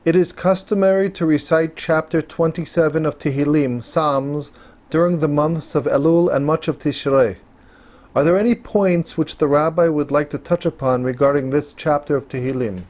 It is customary to recite chapter 27 of Tehillim, Psalms, during the months of Elul and much of Tishrei. Are there any points which the rabbi would like to touch upon regarding this chapter of Tehillim?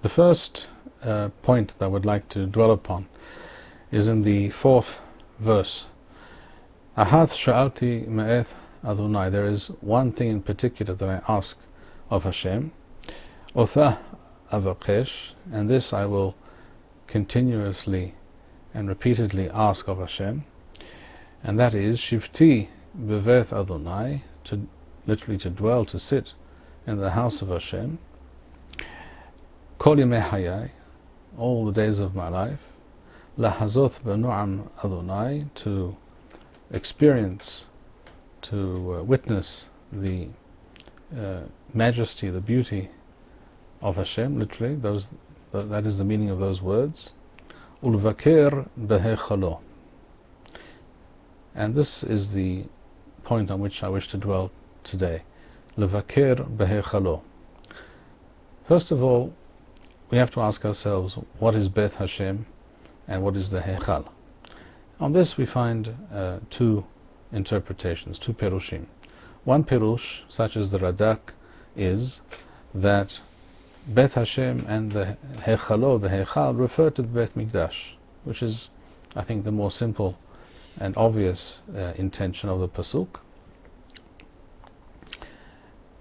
The first point that I would like to dwell upon is in the 4th verse. Ahath sha'alti me'eth Adonai. There is one thing in particular that I ask of Hashem. Othah avakesh, and this I will continuously and repeatedly ask of Hashem, and that is Shivti beveth Adonai, literally to dwell, to sit in the house of Hashem, Kol yemei hayai, all the days of my life, Lahazoth benu'am Adonai, to experience, to witness the majesty, the beauty of Hashem, literally, that is the meaning of those words. Ulvaker behechalo. And this is the point on which I wish to dwell today. Levaker behechalo. First of all, we have to ask ourselves, what is Beth Hashem and what is the Hechal? On this we find two interpretations, two perushim. One perush, such as the Radak, is that Beth Hashem and the Hechalo, the Hechal, refer to the Beth Mikdash, which is, I think, the more simple and obvious intention of the Pasuk.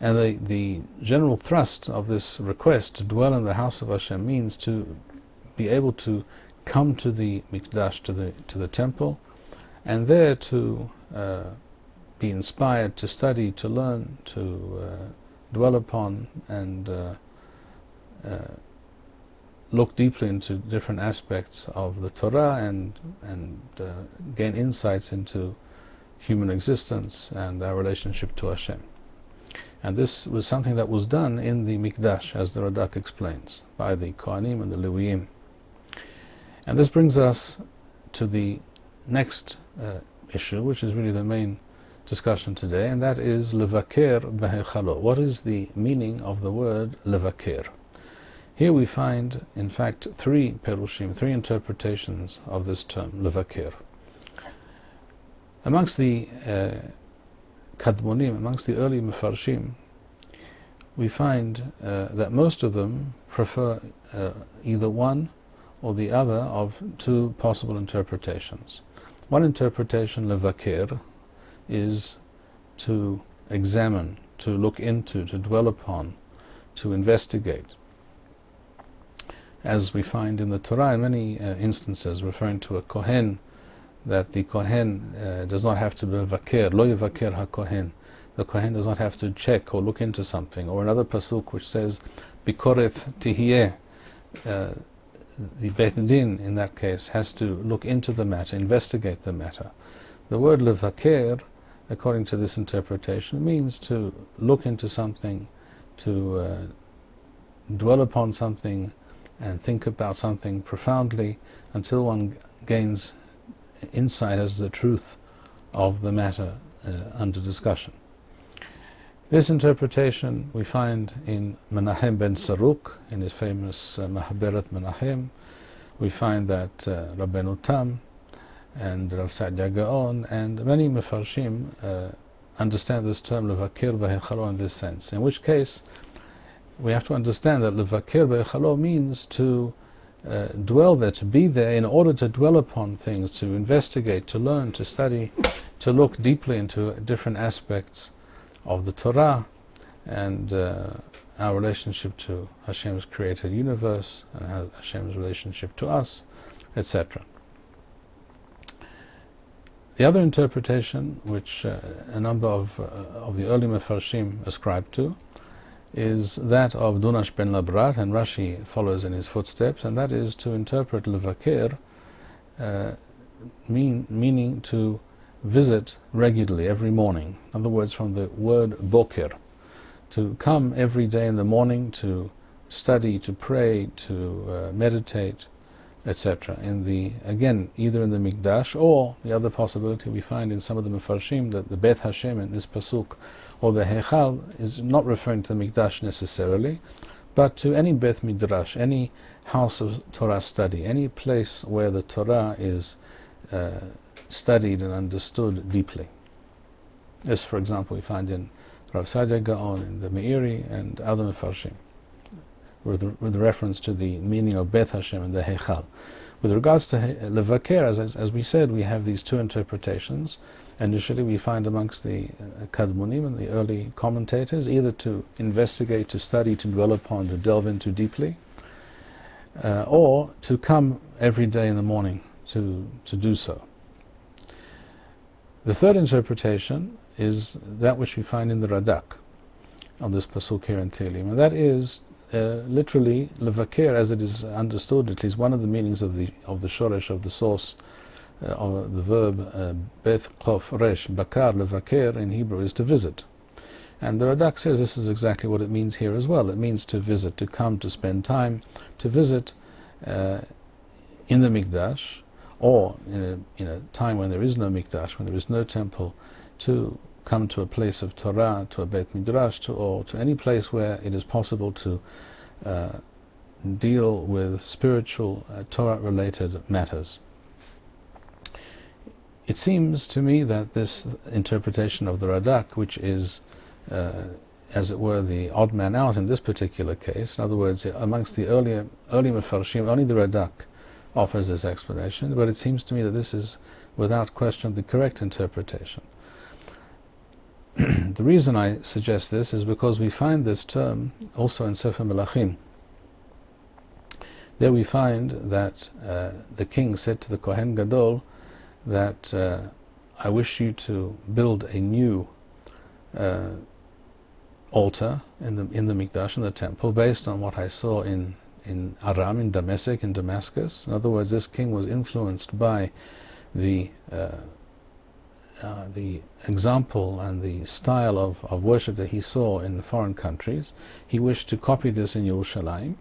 And the general thrust of this request to dwell in the house of Hashem means to be able to come to the Mikdash, to the temple, and there to be inspired, to study, to learn, to dwell upon, and look deeply into different aspects of the Torah and gain insights into human existence and our relationship to Hashem. And this was something that was done in the Mikdash, as the Radak explains, by the Kohanim and the Leviim. And this brings us to the next issue, which is really the main discussion today, and that is Levaker behechalo. What is the meaning of the word Levaker? Here we find, in fact, three perushim, three interpretations of this term, Levaker. Amongst the Kadmonim, amongst the early Mefarshim, we find that most of them prefer either one or the other of two possible interpretations. One interpretation, Levaker, is to examine, to look into, to dwell upon, to investigate. As we find in the Torah in many instances referring to a Kohen, that the Kohen does not have to be Vaker, lo yevaker ha-Kohen. The Kohen does not have to check or look into something. Or another pasuk which says, Bikoreth tihiyeh, the Beit Din in that case has to look into the matter, investigate the matter. The word levaker, according to this interpretation, means to look into something, to dwell upon something, and think about something profoundly until one gains insight as to the truth of the matter under discussion. This interpretation we find in Menachem ben Saruk, in his famous Mahaberet Menachem. We find that Rabbeinu Tam and Rav Saadia Gaon and many Mefarshim understand this term Levaker behechalo in this sense, in which case we have to understand that Levaker behechalo means to dwell there, to be there in order to dwell upon things, to investigate, to learn, to study, to look deeply into different aspects of the Torah and our relationship to Hashem's created universe and Hashem's relationship to us, etc. The other interpretation, which a number of the early Mefarshim ascribed to, is that of Dunash ben Labrat, and Rashi follows in his footsteps, and that is to interpret Levaker meaning to visit regularly every morning. In other words, from the word boker, to come every day in the morning to study, to pray, to meditate, etc. Again, either in the Mikdash, or the other possibility we find in some of the Mefarshim, that the Beth Hashem in this Pasuk, or the Hechal, is not referring to the Mikdash necessarily, but to any Beth Midrash, any house of Torah study, any place where the Torah is studied and understood deeply. This, for example, we find in Rav Sadia Gaon, in the Meiri, and other Mefarshim, with reference to the meaning of Beth Hashem and the Heichal. With regards to Levaker, as we said, we have these two interpretations. Initially, we find amongst the Kadmonim and the early commentators, either to investigate, to study, to dwell upon, to delve into deeply, or to come every day in the morning to do so. The third interpretation is that which we find in the Radak of this pasuk here in Tehillim, and that is literally levaker, as it is understood. At least one of the meanings of the shoresh, of the source of the verb beth chof resh bakar, levaker in Hebrew is to visit, and the Radak says this is exactly what it means here as well. It means to visit, to come, to spend time, to visit in the Mikdash, or in a time when there is no Mikdash, when there is no temple, to come to a place of Torah, to a Beit Midrash, or to any place where it is possible to deal with spiritual, Torah-related matters. It seems to me that this interpretation of the Radak, which is, as it were, the odd man out in this particular case, in other words, amongst the early Mefarshim, only the Radak offers this explanation, but it seems to me that this is, without question, the correct interpretation. The reason I suggest this is because we find this term also in Sefer Melachim. There we find that the king said to the Kohen Gadol that I wish you to build a new altar in the Mikdash, in the temple, based on what I saw in Aram, in Damascus. In other words, this king was influenced by the example and the style of worship that he saw in foreign countries. He wished to copy this in Yerushalayim,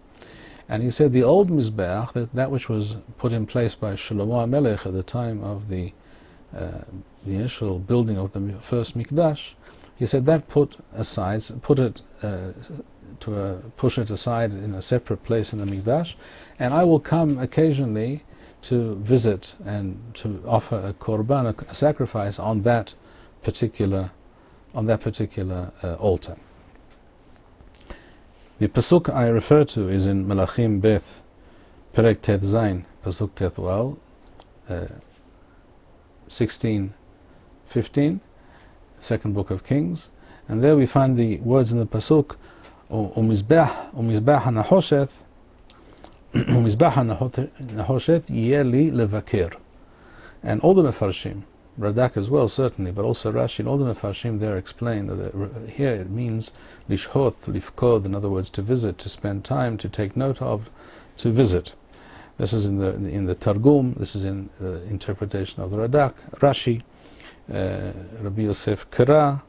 and he said the old Mizbeach, that which was put in place by Shlomo HaMelech at the time of the initial building of the first Mikdash, he said that push it aside in a separate place in the Mikdash, and I will come occasionally to visit and to offer a korban, a sacrifice on that particular altar. The pasuk I refer to is in Melachim Beth, Perek Tet Zayin, pasuk Tet Waw, 16:15, second book of Kings, and there we find the words in the pasuk, Umizbah HaNachoshet Yeli Levaker. And all the Mefarshim, Radak as well certainly, but also Rashi, and all the Mefarshim there explain that here it means Lishhoth, Lifkod, in other words, to visit, to spend time, to take note of, to visit. This is in the Targum, this is in the interpretation of the Radak, Rashi, Rabbi Yosef Kara,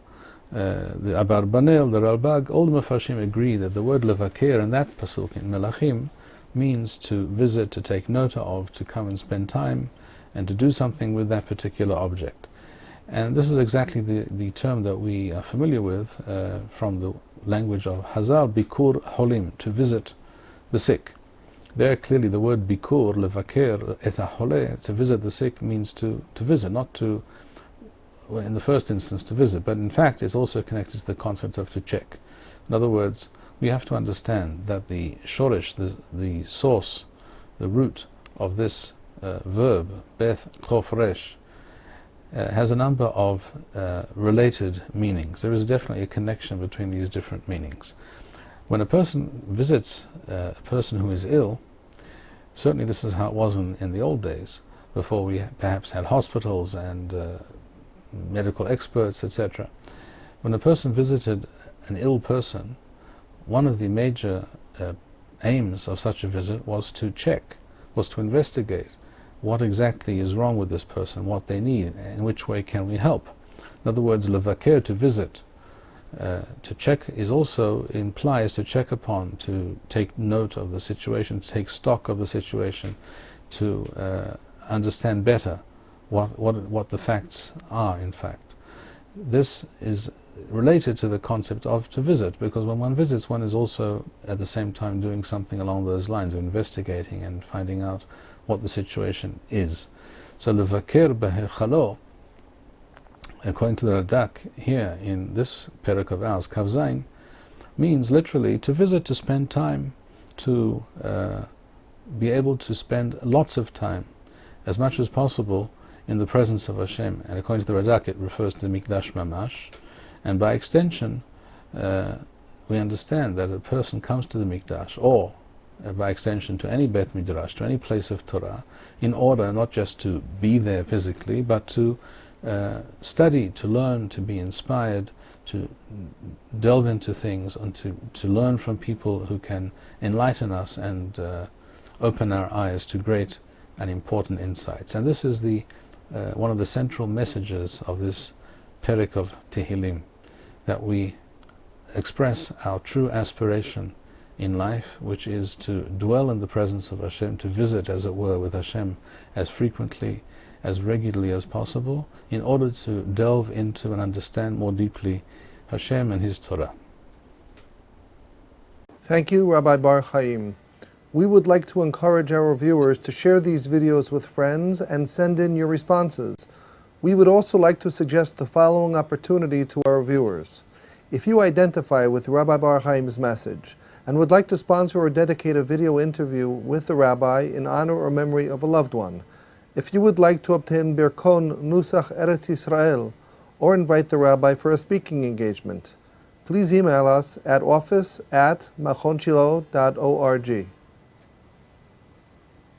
the Abarbanel, the Ralbag, all the Mefarshim agree that the word Levaker in that pasuk in Melachim means to visit, to take note of, to come and spend time, and to do something with that particular object. And this is exactly the term that we are familiar with from the language of Hazal, Bikur Holim, to visit the sick. There clearly the word Bikur, Levaker, Et HaHoleh, to visit the sick, means to visit, not to, well, in the first instance to visit, but in fact it's also connected to the concept of to check. In other words, we have to understand that the shoresh, the source, the root of this verb, Beth Chof Resh, has a number of related meanings. There is definitely a connection between these different meanings. When a person visits a person who is ill, certainly this is how it was in the old days, before we perhaps had hospitals and medical experts, etc. When a person visited an ill person, one of the major aims of such a visit was to check, was to investigate what exactly is wrong with this person, what they need, in which way can we help. In other words, levaker, to visit, to check, is also implies to check upon, to take note of the situation, to take stock of the situation, to understand better what the facts are, in fact. this is related to the concept of to visit, because when one visits, one is also at the same time doing something along those lines, of investigating and finding out what the situation is. So levakir b'hechalo, according to the Radak here in this perek of ours, Kav Zayin, means literally to visit, to spend time, to be able to spend lots of time, as much as possible, in the presence of Hashem. And according to the Radak, it refers to the Mikdash Mamash. And by extension, we understand that a person comes to the Mikdash, or by extension to any Beit Midrash, to any place of Torah, in order not just to be there physically, but to study, to learn, to be inspired, to delve into things, and to learn from people who can enlighten us and open our eyes to great and important insights. And this is the one of the central messages of this perek of Tehillim, that we express our true aspiration in life, which is to dwell in the presence of Hashem, to visit, as it were, with Hashem as frequently, as regularly as possible, in order to delve into and understand more deeply Hashem and His Torah. Thank you, Rabbi Bar-Hayim. We would like to encourage our viewers to share these videos with friends and send in your responses. We would also like to suggest the following opportunity to our viewers. If you identify with Rabbi Bar-Hayim's message and would like to sponsor or dedicate a video interview with the Rabbi in honor or memory of a loved one, if you would like to obtain Birkon Nusach Eretz Yisrael or invite the Rabbi for a speaking engagement, please email us at office@machonshilo.org.